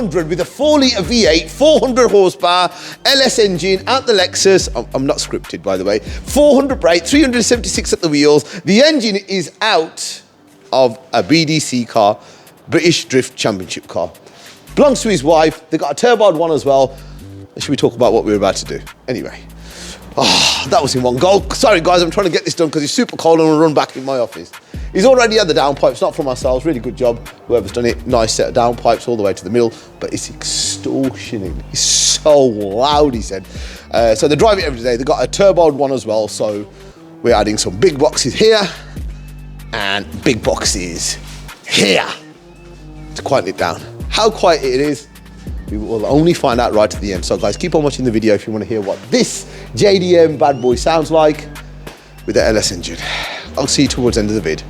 400 with a 4-litre V8, 400 horsepower, LS engine at the Lexus. I'm not scripted, by the way. 400 brake, 376 at the wheels. The engine is out of a BDC car, British Drift Championship car. Belongs to his wife. They got a turboed one as well. Should we talk about what we were about to do? Anyway. Oh, that was in one go. Sorry guys, I'm trying to get this done because it's super cold and I'll run back in my office. He's already had the downpipes, not from ourselves. Really good job, whoever's done it. Nice set of downpipes all the way to the middle, but it's extortioning. It's so loud, he said. So they drive it every day. They've got a turboed one as well, so we're adding some big boxes here and big boxes here to quieten it down. How quiet it is, we will only find out right at the end. So guys, keep on watching the video if you want to hear what this JDM bad boy sounds like with the LS engine. I'll see you towards the end of the vid.